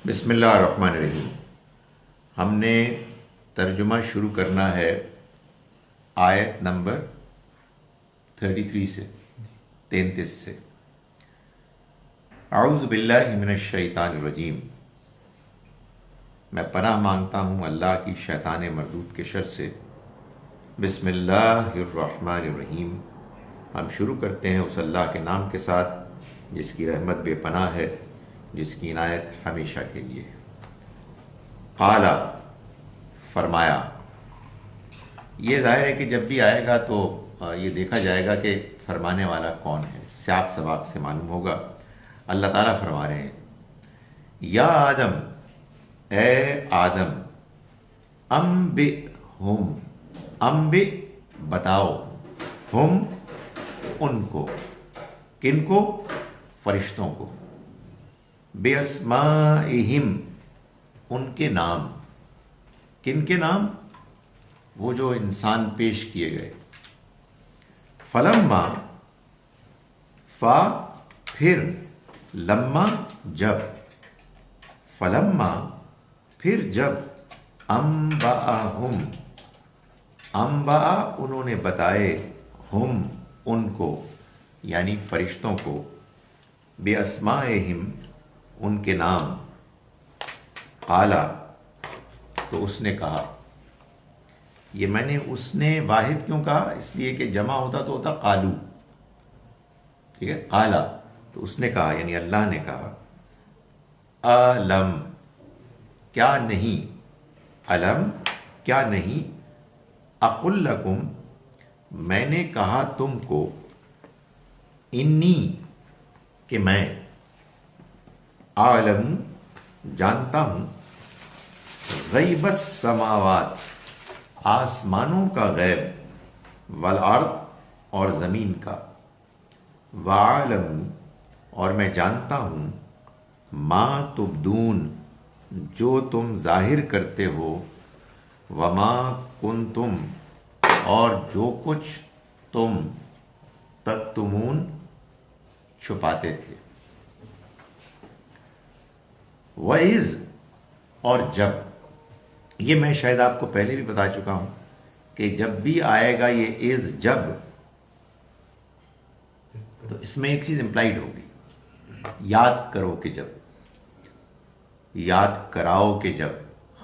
بسم اللہ الرحمن الرحیم۔ ہم نے ترجمہ شروع کرنا ہے آیت نمبر 33 سے 33 سے۔ اعوذ باللہ من الشیطان الرجیم، میں پناہ مانگتا ہوں اللہ کی شیطان مردود کے شر سے۔ بسم اللہ الرحمن الرحیم، ہم شروع کرتے ہیں اس اللہ کے نام کے ساتھ جس کی رحمت بے پناہ ہے، جس کی عنایت ہمیشہ کے لیے۔ قال، فرمایا۔ یہ ظاہر ہے کہ جب بھی آئے گا تو یہ دیکھا جائے گا کہ فرمانے والا کون ہے، سیاق سباق سے معلوم ہوگا۔ اللہ تعالیٰ فرما رہے ہیں، یا آدم، اے آدم، انبئہم، انبئ بتاؤ، ہم ان کو، کن کو؟ فرشتوں کو، بِأَسْمَائِهِمْ، ان کے نام، کن کے نام؟ وہ جو انسان پیش کیے گئے۔ فلما، فا پھر، لما جب، فلما پھر جب، انبأہم، انبأ انہوں نے بتائے، ہم ان کو یعنی فرشتوں کو، بِأَسْمَائِهِمْ ان کے نام، قالا تو اس نے کہا۔ یہ میں نے اس نے واحد کیوں کہا؟ اس لیے کہ جمع ہوتا تو ہوتا قالو، ٹھیک ہے، قالا تو اس نے کہا یعنی اللہ نے کہا۔ علم کیا نہیں، علم کیا نہیں، اقل لکم میں نے کہا تم کو، انی کہ میں، عالم جانتا ہوں، غیب السماوات آسمانوں کا غیب، والارض اور زمین کا، وعالم اور میں جانتا ہوں، ما تبدون جو تم ظاہر کرتے ہو، وما کنتم اور جو کچھ تم تکتمون چھپاتے تھے۔ وَإِذْ اور جب، یہ میں شاید آپ کو پہلے بھی بتا چکا ہوں کہ جب بھی آئے گا یہ از جب، تو اس میں ایک چیز امپلائڈ ہوگی، یاد کرو کہ جب، یاد کراؤ کہ جب،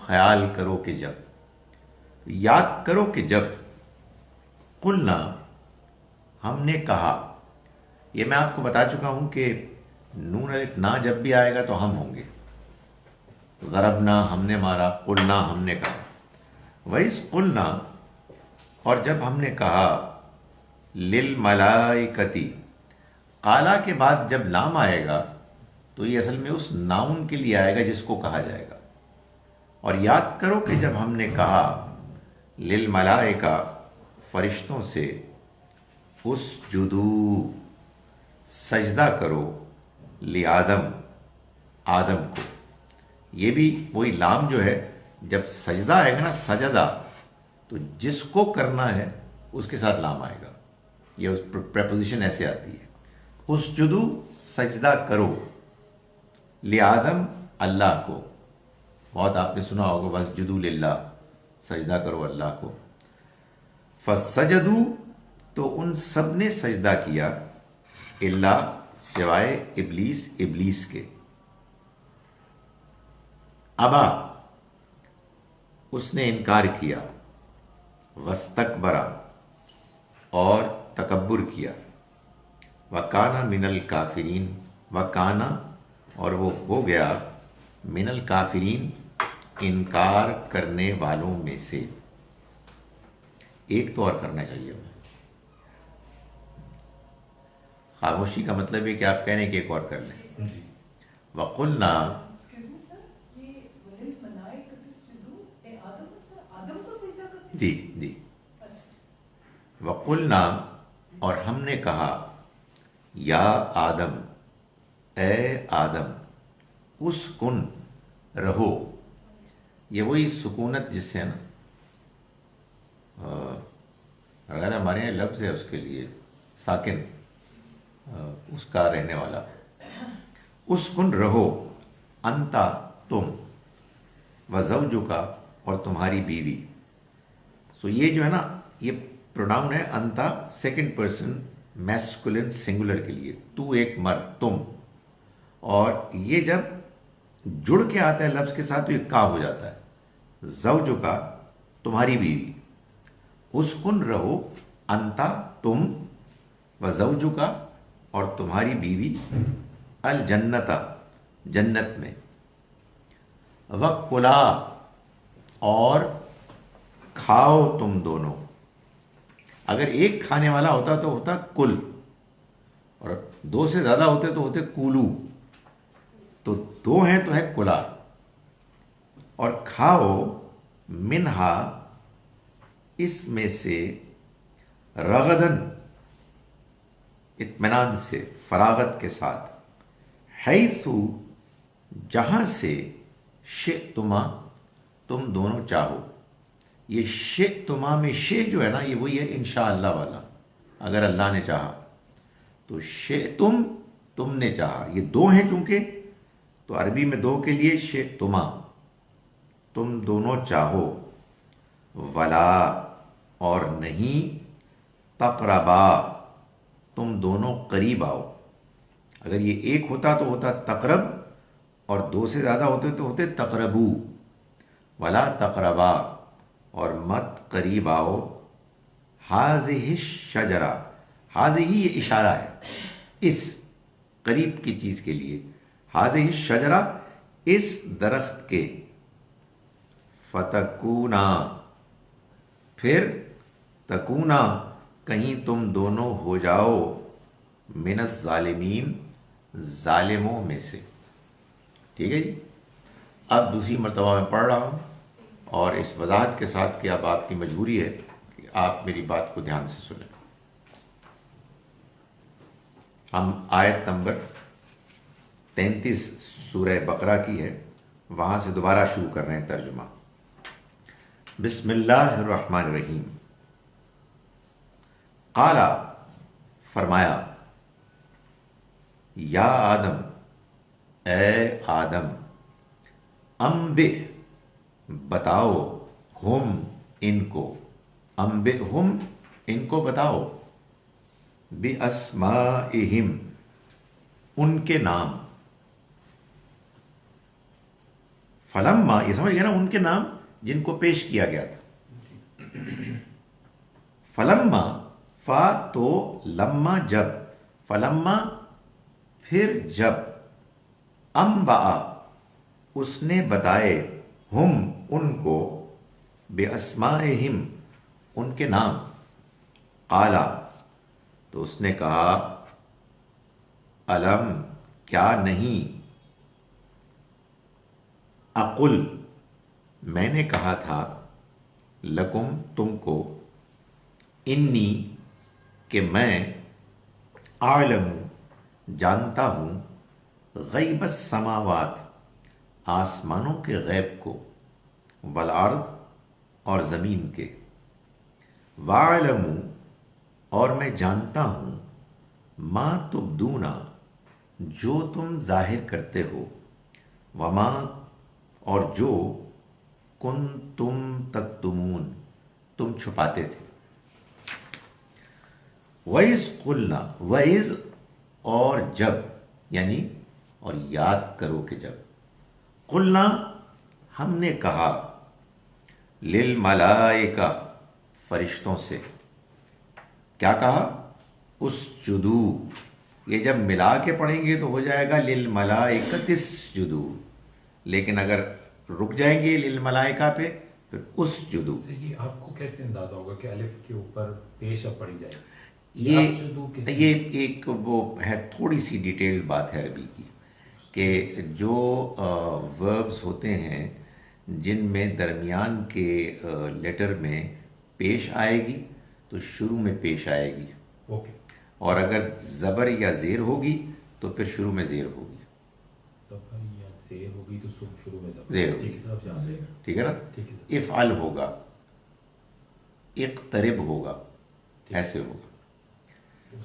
خیال کرو کہ جب، یاد کرو کہ جب، قلنا ہم نے کہا۔ یہ میں آپ کو بتا چکا ہوں کہ نون الف نا جب بھی آئے گا تو ہم ہوں گے، ضربنا ہم نے مارا، قلنا ہم نے کہا۔ وَإِذْ قُلْنَا اور جب ہم نے کہا، لِلْمَلَائِكَةِ قالا کے بعد جب لام آئے گا تو یہ اصل میں اس ناؤن کے لیے آئے گا جس کو کہا جائے گا۔ اور یاد کرو کہ جب ہم نے کہا لِلْمَلَائِكَةِ فرشتوں سے، اسجدو سجدہ کرو، لِآدم آدم کو۔ یہ بھی وہی لام جو ہے جب سجدہ آئے گا نا، سجدہ، تو جس کو کرنا ہے اس کے ساتھ لام آئے گا، یہ پریپوزیشن ایسے آتی ہے، اسجدو سجدہ کرو، لآدم اللہ کو۔ بہت آپ نے سنا ہوگا واسجدوا للہ، سجدہ کرو اللہ کو۔ فسجدوا تو ان سب نے سجدہ کیا، الا سوائے ابلیس، ابلیس کے۔ ابا اس نے انکار کیا، واستکبر اور تکبر کیا، وکانا من الکافرین وکانا اور وہ ہو گیا، من الکافرین انکار کرنے والوں میں سے۔ ایک تو اور کرنا چاہیے، خاموشی کا مطلب ہے کہ آپ کہنے کہ ایک اور کر لیں۔ وقلنا جی جی، وقلنا اور ہم نے کہا، یا آدم اے آدم، اسکن رہو، یہ وہی سکونت جس سے نا، اگر ہمارے یہاں لفظ ہے اس کے لیے ساکن، اس کا رہنے والا، اسکن رہو، انتا تم، وزوجکا اور تمہاری بیوی. سو یہ جو ہے نا یہ پروناؤن ہے انتا سیکنڈ پرسن میسکولن سنگولر کے لیے، تو ایک مرد تم، اور یہ جب جڑ کے آتا ہے لفظ کے ساتھ تو یہ کا ہو جاتا ہے. زوجکا تمہاری بیوی، اسکن رہو انتا تم، وزوجکا اور تمہاری بیوی، الجنتا جنت میں، وکلا اور کھاؤ تم دونوں. اگر ایک کھانے والا ہوتا تو ہوتا کل، اور دو سے زیادہ ہوتے تو ہوتے کولو، تو دو ہیں تو ہے کلا. اور کھاؤ منہا اس میں سے، رغدن اطمینان سے، فراغت کے ساتھ، حیثو جہاں سے، شئتما تم دونوں چاہو. یہ شئتما میں شے جو ہے نا یہ وہی ہے انشاءاللہ والا، اگر اللہ نے چاہا تو شئتم تم نے چاہا. یہ دو ہیں چونکہ تو عربی میں دو کے لیے شئتما تم دونوں چاہو، ولا اور نہیں، تقربا تم دونوں قریب آؤ. اگر یہ ایک ہوتا تو ہوتا تقرب، اور دو سے زیادہ ہوتے تو ہوتے تقربو. ولا تقربا اور مت قریب آؤ، حاذہ الشجرہ، حاذہ یہ اشارہ ہے اس قریب کی چیز کے لیے، حاذہ الشجرہ اس درخت کے، فتکونا پھر، تکونا کہیں تم دونوں ہو جاؤ، من الظالمین ظالموں میں سے. ٹھیک ہے جی. اب دوسری مرتبہ میں پڑھ رہا ہوں اور اس وضاحت کے ساتھ کہ اب آپ کی مجبوری ہے کہ آپ میری بات کو دھیان سے سنیں. ہم آیت نمبر 33 سورہ بقرہ کی ہے، وہاں سے دوبارہ شروع کر رہے ہیں ترجمہ. بسم اللہ الرحمن الرحیم. قالا فرمایا، یا آدم اے آدم، انبئ بتاؤ، ہم ان کو، انبئ ہم ان کو بتاؤ، باسمائہم ان کے نام. فلما یہ سمجھ گیا نا، ان کے نام جن کو پیش کیا گیا تھا. فلما فا تو لما جب، فلما پھر جب، انبأ اس نے بتائے، ہم ان کو، باسمائہم ان کے نام. قالا تو اس نے کہا، الم کیا نہیں، اقل میں نے کہا تھا، لکم تم کو، انی کہ میں، اعلم جانتا ہوں، غیب السماوات آسمانوں کے غیب کو، والارض اور زمین کے، واعلم اور میں جانتا ہوں، ما تبدون جو تم ظاہر کرتے ہو، وما اور جو، کن تم تکتمون تم چھپاتے تھے. وَإِذْ قُلْنَا وَإِذْ اور جب، یعنی اور یاد کرو کہ جب، قلنا ہم نے کہا، للملائکہ فرشتوں سے، کیا کہا، اسجدو. یہ جب ملا کے پڑھیں گے تو ہو جائے گا للملائکۃ اسجدو، لیکن اگر رک جائیں گے للملائکہ پہ پھر اسجدو. یہ آپ کو کیسے اندازہ ہوگا کہ الف کے اوپر پیش اب پڑھی جائے؟ یہ ایک وہ ہے تھوڑی سی ڈیٹیلڈ بات ہے عربی کی، کہ جو وربز ہوتے ہیں جن میں درمیان کے لیٹر میں پیش آئے گی تو شروع میں پیش آئے گی، اوکے، اور اگر زبر یا زیر ہوگی تو پھر شروع میں زیر ہوگی. زبر یا زیر ہوگی تو شروع میں زیر ہوگی، ٹھیک ہے نا. افعل ہوگا، اقترب ہوگا، ایسے ہوگا.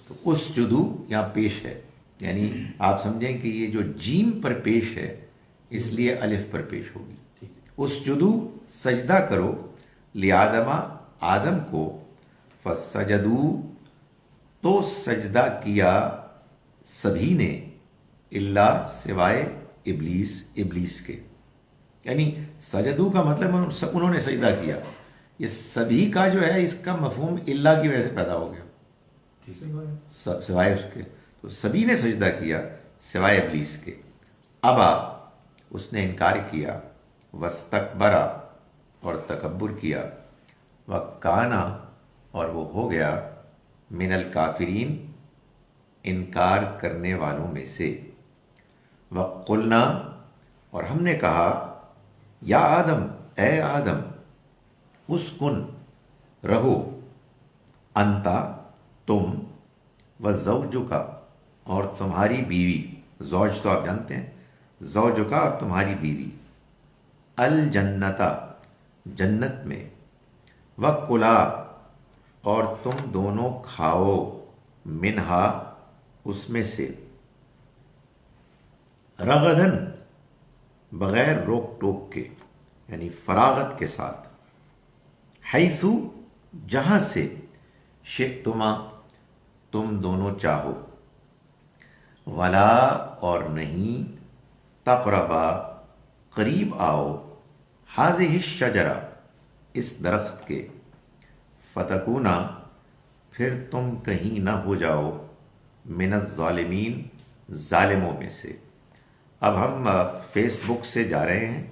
تو اسجدو یہاں پیش ہے، یعنی آپ سمجھیں کہ یہ جو جیم پر پیش ہے اس لیے الف پر پیش ہوگی. ٹھیک. اسجدو سجدہ کرو لیادما آدم کو فسجدو تو سجدہ کیا سبھی نے اللہ سوائے ابلیس کے. یعنی سجدو کا مطلب انہوں نے سجدہ کیا. یہ سبھی کا جو ہے اس کا مفہوم اللہ کی وجہ سے پیدا ہو گیا سوائے اس کے. تو سبھی نے سجدہ کیا سوائے ابلیس کے. ابا اس نے انکار کیا. واستکبرا اور تکبر کیا. وکانا اور وہ ہو گیا من الکافرین انکار کرنے والوں میں سے. وقلنا اور ہم نے کہا یا آدم اے آدم اسکن رہو انتا تم وزوجکا اور تمہاری بیوی. زوج تو آپ جانتے ہیں, زوجکا اور تمہاری بیوی. الجنتا جنت میں. وکلا اور تم دونوں کھاؤ منہا اس میں سے. رغدن بغیر روک ٹوک کے یعنی فراغت کے ساتھ. حیثو جہاں سے شئتما تم دونوں چاہو. ولا اور نہیں تقربا قریب آؤ ہذہ الشجرہ اس درخت کے. فتکونا پھر تم کہیں نہ ہو جاؤ من الظالمین ظالموں میں سے. اب ہم فیس بک سے جا رہے ہیں,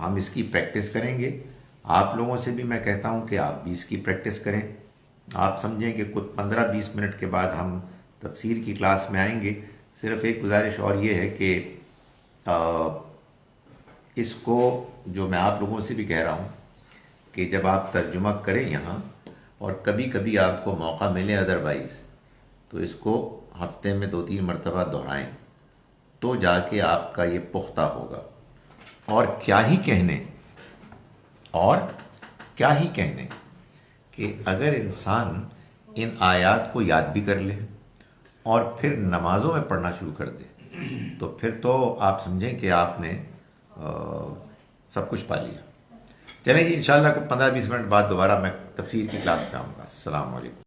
ہم اس کی پریکٹس کریں گے. آپ لوگوں سے بھی میں کہتا ہوں کہ آپ بھی اس کی پریکٹس کریں. آپ سمجھیں کہ کچھ 15-20 منٹ کے بعد ہم تفسیر کی کلاس میں آئیں گے. صرف ایک گزارش اور یہ ہے کہ اس کو جو میں آپ لوگوں سے بھی کہہ رہا ہوں کہ جب آپ ترجمہ کریں یہاں اور کبھی کبھی آپ کو موقع ملے ادروائز تو اس کو ہفتے میں 2-3 مرتبہ دہرائیں تو جا کے آپ کا یہ پختہ ہوگا. اور کیا ہی کہنے کہ اگر انسان ان آیات کو یاد بھی کر لے اور پھر نمازوں میں پڑھنا شروع کر دے تو پھر تو آپ سمجھیں کہ آپ نے سب کچھ پا لیا. چلیں جی, انشاءاللہ 15-20 منٹ بعد دوبارہ میں تفسیر کی کلاس میں آؤں گا. السلام علیکم.